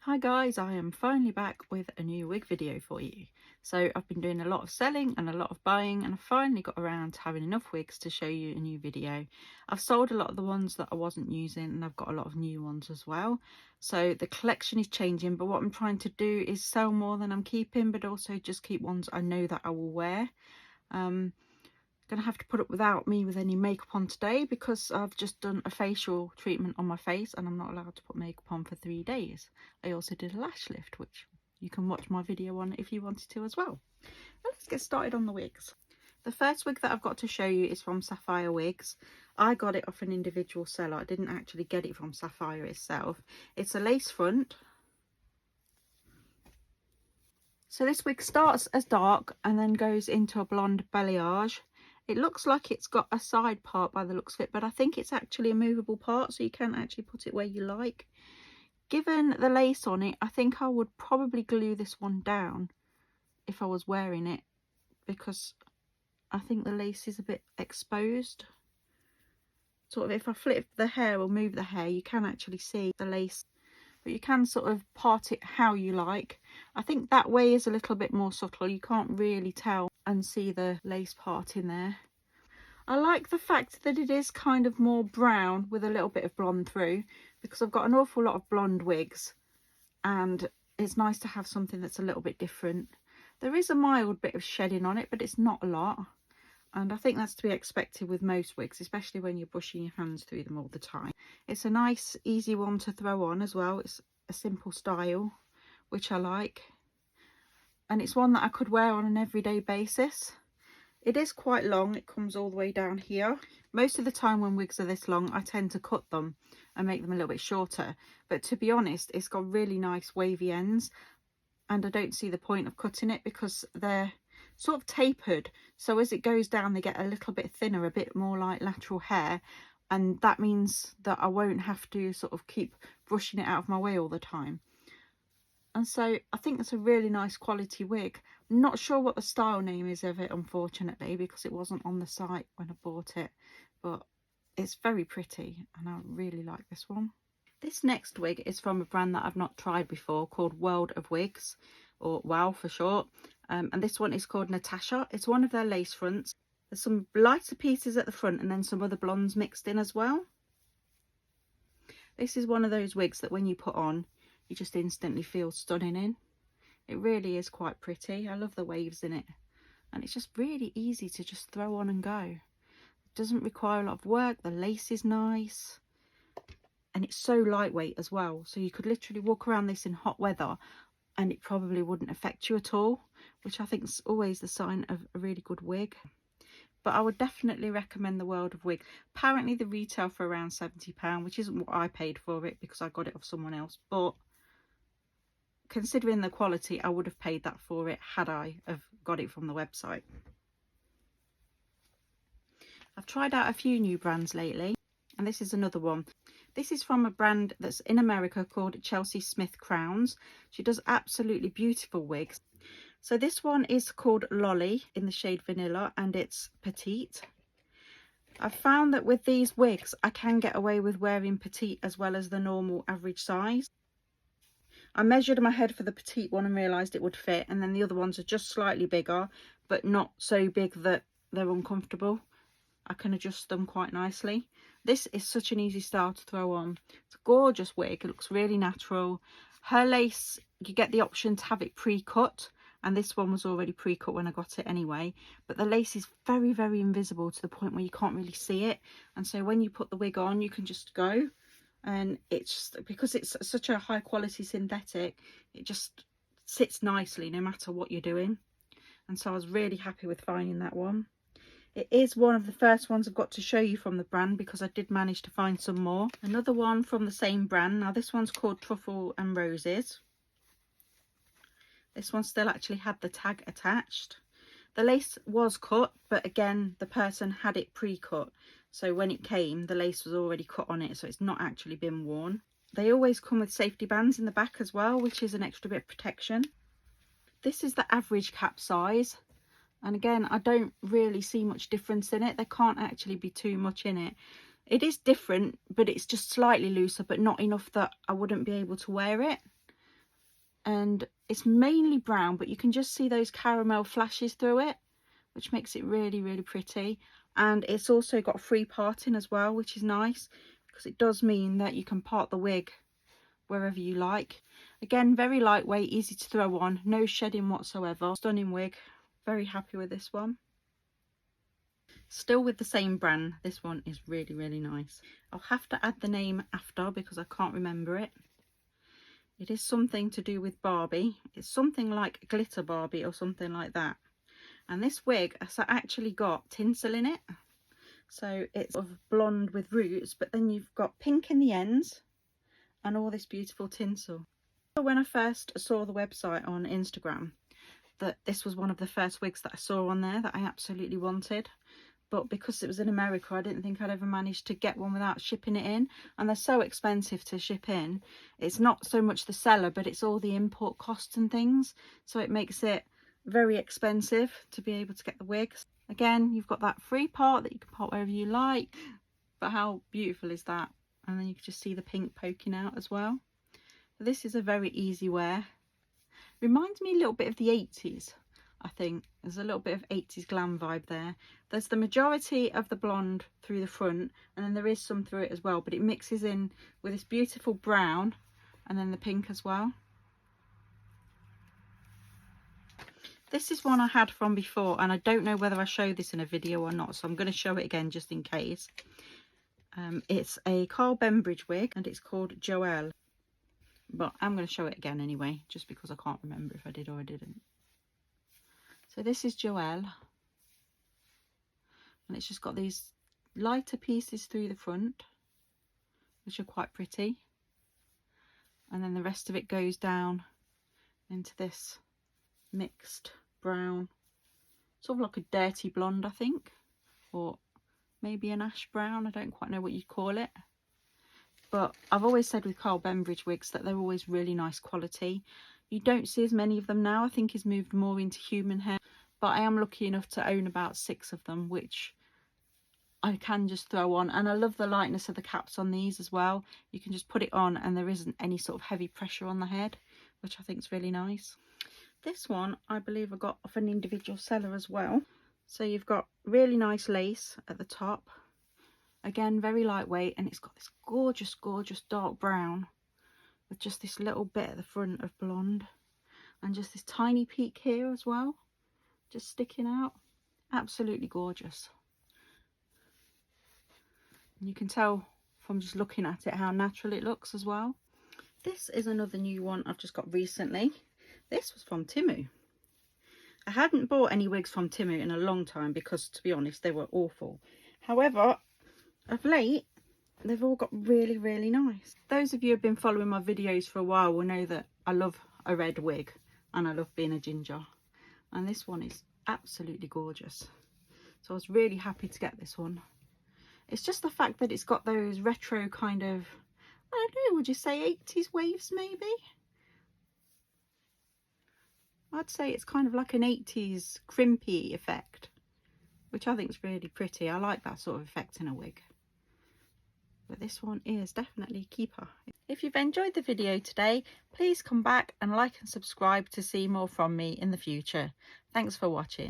Hi guys, I am finally back with a new wig video for you. So I've been doing a lot of selling and a lot of buying, and I finally got around to having enough wigs to show you a new video. I've sold a lot of the ones that I wasn't using, and I've got a lot of new ones as well. So the collection is changing, but what I'm trying to do is sell more than I'm keeping, but also just keep ones I know that I will wear. Gonna have to put up without me with any makeup on today because I've just done a facial treatment on my face and I'm not allowed to put makeup on for 3 days. I also did a lash lift, which you can watch my video on if you wanted to as well. But let's get started on the wigs. The first wig that I've got to show you is from Sapphire Wigs. I got it off an individual seller. I didn't actually get it from Sapphire itself. It's a lace front. So this wig starts as dark and then goes into a blonde balayage. It looks like it's got a side part by the looks of it, but I think it's actually a movable part, so you can actually put it where you like. Given the lace on it, I think I would probably glue this one down if I was wearing it, because I think the lace is a bit exposed. Sort of if I flip the hair or move the hair, you can actually see the lace, but you can sort of part it how you like. I think that way is a little bit more subtle. You can't really tell and see the lace part in there. I like the fact that it is kind of more brown with a little bit of blonde through, because I've got an awful lot of blonde wigs and it's nice to have something that's a little bit different. There is a mild bit of shedding on it, but it's not a lot, and I think that's to be expected with most wigs, especially when you're brushing your hands through them all the time. It's a nice easy one to throw on as well. It's a simple style, which I like, and it's one that I could wear on an everyday basis. It is quite long. It comes all the way down here. Most of the time when wigs are this long, I tend to cut them and make them a little bit shorter, but to be honest, it's got really nice wavy ends, and I don't see the point of cutting it because they're sort of tapered, so as it goes down they get a little bit thinner, a bit more like lateral hair, and that means that I won't have to sort of keep brushing it out of my way all the time. And so I think it's a really nice quality wig. I'm not sure what the style name is of it, unfortunately, because it wasn't on the site when I bought it, but it's very pretty and I really like this one. This next wig is from a brand that I've not tried before called World of Wigs, or WOW for short, and this one is called Natasha. It's one of their lace fronts. There's some lighter pieces at the front and then some other blondes mixed in as well. This is one of those wigs that when you put on, you just instantly feel stunning in. It really is quite pretty. I love the waves in it, and it's just really easy to just throw on and go. It doesn't require a lot of work. The lace is nice, and it's so lightweight as well, so you could literally walk around this in hot weather and it probably wouldn't affect you at all, which I think is always the sign of a really good wig. But I would definitely recommend the World of Wig. Apparently they retail for around £70, which isn't what I paid for it because I got it off someone else, but considering the quality, I would have paid that for it had I have got it from the website. I've tried out a few new brands lately, and this is another one. This is from a brand that's in America called Chelsea Smith Crowns. She does absolutely beautiful wigs. So this one is called Lolly in the shade Vanilla, and it's petite. I've found that with these wigs I can get away with wearing petite as well as the normal average size. I measured my head for the petite one and realised it would fit, and then the other ones are just slightly bigger, but not so big that they're uncomfortable. I can adjust them quite nicely. This is such an easy style to throw on. It's a gorgeous wig. It looks really natural. Her lace, you get the option to have it pre-cut, and this one was already pre-cut when I got it anyway, but the lace is very, very invisible to the point where you can't really see it, and so when you put the wig on you can just go. And it's just, because it's such a high quality synthetic, it just sits nicely no matter what you're doing, and so I was really happy with finding that one. It is one of the first ones I've got to show you from the brand because I did manage to find some more. Another one from the same brand. Now this one's called Truffle and Roses. This one still actually had the tag attached. The lace was cut, but again the person had it pre-cut, so when it came the lace was already cut on it, so it's not actually been worn. They always come with safety bands in the back as well, which is an extra bit of protection. This is the average cap size, and again I don't really see much difference in it. There can't actually be too much in it. It is different, but it's just slightly looser, but not enough that I wouldn't be able to wear it. and it's mainly brown, but you can just see those caramel flashes through it, which makes it really, really pretty. And it's also got free parting as well, which is nice, because it does mean that you can part the wig wherever you like. Again, very lightweight, easy to throw on, no shedding whatsoever. Stunning wig, very happy with this one. Still with the same brand, this one is really, really nice. I'll have to add the name after because I can't remember it. It is something to do with Barbie. It's something like Glitter Barbie or something like that. And this wig has actually got tinsel in it. So it's sort of blonde with roots, but then you've got pink in the ends and all this beautiful tinsel. When I first saw the website on Instagram, that this was one of the first wigs that I saw on there that I absolutely wanted. But because it was in America, I didn't think I'd ever manage to get one without shipping it in. And they're so expensive to ship in. It's not so much the seller, but it's all the import costs and things. So it makes it very expensive to be able to get the wigs. Again, you've got that free part that you can part wherever you like. But how beautiful is that? And then you can just see the pink poking out as well. This is a very easy wear. Reminds me a little bit of the 80s. I think there's a little bit of 80s glam vibe there. There's the majority of the blonde through the front, and then there is some through it as well, but it mixes in with this beautiful brown and then the pink as well. This is one I had from before, and I don't know whether I showed this in a video or not, so I'm going to show it again just in case. It's a Carl Bembridge wig and it's called Joelle, but I'm going to show it again anyway, just because I can't remember if I did or I didn't. So this is Joelle, and it's just got these lighter pieces through the front, which are quite pretty, and then the rest of it goes down into this mixed brown, sort of like a dirty blonde, I think, or maybe an ash brown. I don't quite know what you'd call it, but I've always said with Carl Bembridge wigs that they're always really nice quality. You don't see as many of them now. I think he's moved more into human hair, but I am lucky enough to own about 6 of them, which I can just throw on. And I love the lightness of the caps on these as well. You can just put it on and there isn't any sort of heavy pressure on the head, which I think is really nice. This one I believe I got off an individual seller as well. So you've got really nice lace at the top, again very lightweight, and it's got this gorgeous, gorgeous dark brown with just this little bit at the front of blonde, and just this tiny peak here as well, just sticking out. Absolutely gorgeous. And you can tell from just looking at it how natural it looks as well. This is another new one I've just got recently. This was from Temu. I hadn't bought any wigs from Temu in a long time because, to be honest, they were awful. However, of late, they've all got really, really nice. Those of you who have been following my videos for a while will know that I love a red wig and I love being a ginger. And this one is absolutely gorgeous. So I was really happy to get this one. It's just the fact that it's got those retro kind of, I don't know, would you say 80s waves maybe? I'd say it's kind of like an 80s crimpy effect, which I think is really pretty. I like that sort of effect in a wig. But this one is definitely a keeper. If you've enjoyed the video today, please come back and like and subscribe to see more from me in the future. Thanks for watching.